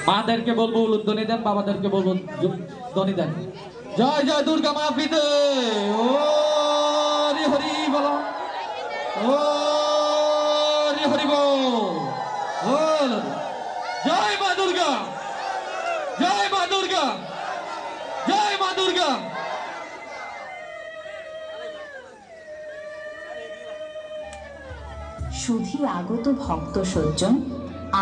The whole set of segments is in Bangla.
মাদেরকে বলবো উলুধ্বনি দেন, বাবাদেরকে বলবো ধ্বনি দেন। জয় জয় দুর্গা মা পিতে, ও হরি হরি বলো, ও হরি হরি বল। জয় মা দুর্গা, জয় মা দুর্গা, জয় মা দুর্গা। সুধী আগত ভক্ত সজ্জন,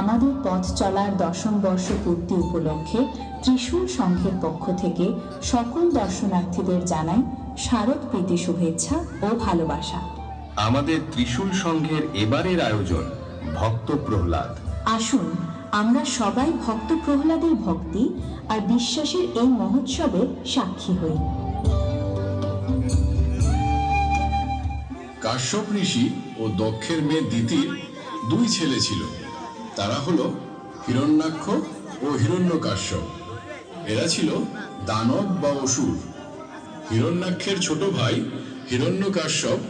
আমাদের পথ চলার 10ম বর্ষ পূর্তি উপলক্ষে ত্রিশূল সংঘের পক্ষ থেকে সকল দর্শনার্থীদের জানাই শারদ প্রীতি শুভেচ্ছা ও ভালোবাসা। আমাদের ত্রিশূল সংঘের এবারের আয়োজন ভক্ত প্রহ্লাদ। আসুন আমরা সবাই ভক্ত প্রহ্লাদের ভক্তি আর বিশ্বাসের এই মহোৎসবের সাক্ষী হই। কাশ্যপ ঋষি ও দক্ষের মেয়ে দিতির 2 ছেলে ছিল। তারা হলো হিরণ্যাক্ষ ও হিরণ্যকাশ্যপ। এরা ছিল দানব বা অসুর। হিরণ্যাক্ষের ছোট ভাই হিরণ্যকাশ্যপ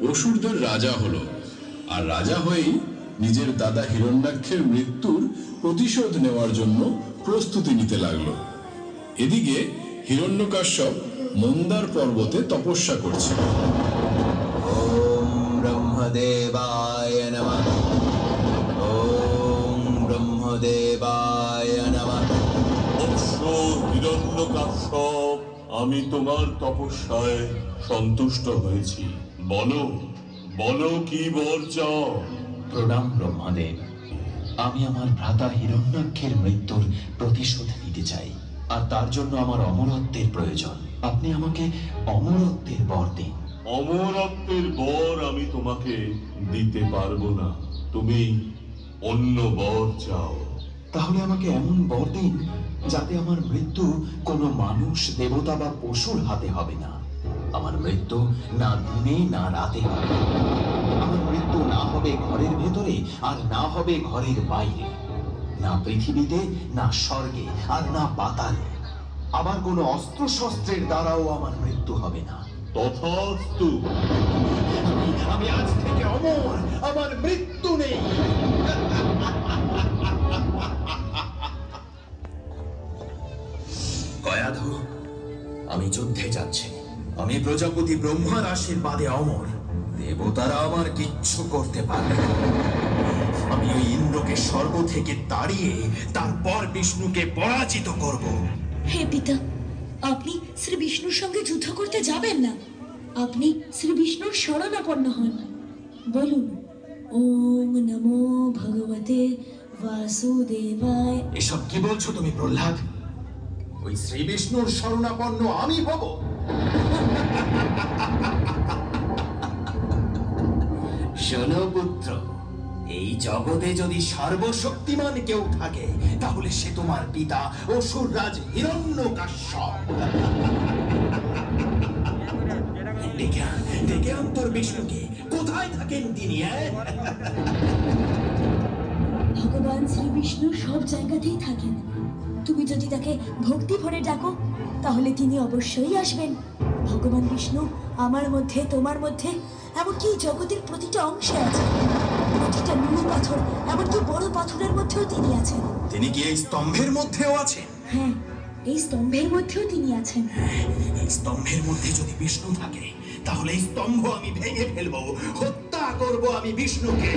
অসুরদের রাজা হলো, আর রাজা হয়েই নিজের দাদা হিরণ্যাক্ষের মৃত্যুর প্রতিশোধ নেওয়ার জন্য প্রস্তুতি নিতে লাগলো। এদিকে হিরণ্যকাশ্যপ মন্দার পর্বতে তপস্যা করছে। ওম ব্রহ্মদেবায় নমঃ, ওম ব্রহ্মদেবায় নমঃ। হিরণ্যকাশ্যপ, আমি তোমার তপস্যায় সন্তুষ্ট হয়েছি। বলো বলো কি বর চাও? প্রণাম ব্রহ্মদেব। আমি আমার ভ্রাতা হিরণ্যাক্ষের মৃত্যুর প্রতিশোধ নিতে চাই, আর তার জন্য আমার অমরত্বের প্রয়োজন। আপনি আমাকে অমরত্বের বর দিন। অমরত্বের বর আমি তোমাকে দিতে পারবো না, তুমি অন্য বর চাও। তাহলে আমাকে এমন বর দিন যাতে আমার মৃত্যু কোনো মানুষ, দেবতা বা পশুর হাতে হবে না। আমার মৃত্যু না দিনে না রাতে হবে। আমার মৃত্যু না হবে ঘরের ভেতরে আর না হবে ঘরের বাইরে, না পৃথিবীতে না স্বর্গে আর না পাতালে। আবার কোনো অস্ত্র শস্ত্রের দ্বারাও আমার মৃত্যু হবে না। তথাস্তু। আমি আজ থেকে অমর, আমার মৃত্যু নেই। গয়াধু, আমি যুদ্ধে যাচ্ছি। আমি প্রজাপতি ব্রহ্মার আশীর্বাদে অমর। দেবতারা আমার কিচ্ছু করতে পারবে না। আমি ওই ইন্দ্রকে স্বর্গ থেকে তাড়িয়ে তারপর বিষ্ণুকে পরাজিত করব। হে পিতা, আপনি শ্রী বিষ্ণুর সঙ্গে যুদ্ধ করতে যাবেন না। আপনি শ্রী বিষ্ণুর শরণাপন্ন হন। বলুন, ওম নমো ভগবতে বাসুদেবায়। এসব কি বলছো তুমি প্রহ্লাদ? ওই শ্রী বিষ্ণুর শরণাপন্ন আমি হব? শোনো পুত্র, এই জগতে যদি সর্বশক্তিমান কেউ থাকে তাহলে সে তোমার পিতা অসুররাজ হিরণ্যকাশ্যপ। ডেকে আন তোর বিষ্ণুকে। কোথায় থাকেন তিনি? ভগবান শ্রী বিষ্ণু সব জায়গাতেই থাকেন। তুমি যদি তাকে ভক্তি ভরে ডাকো তাহলে তিনি অবশ্যই আসবেন। ভগবান বিষ্ণু আমার মধ্যে, তোমার মধ্যে, এমনকি জগতের প্রতিটা অংশে আছেন। প্রতিটা নুড়ি পাথর, এমনকি বড় পাথরের মধ্যেও তিনি আছেন। তিনি কি এই স্তম্ভের মধ্যেও আছেন? হ্যাঁ, এই স্তম্ভের মধ্যেও তিনি আছেন। এই স্তম্ভের মধ্যে যদি বিষ্ণু থাকে তাহলে এই স্তম্ভ আমি ভেঙে ফেলবো, হত্যা করব আমি বিষ্ণুকে।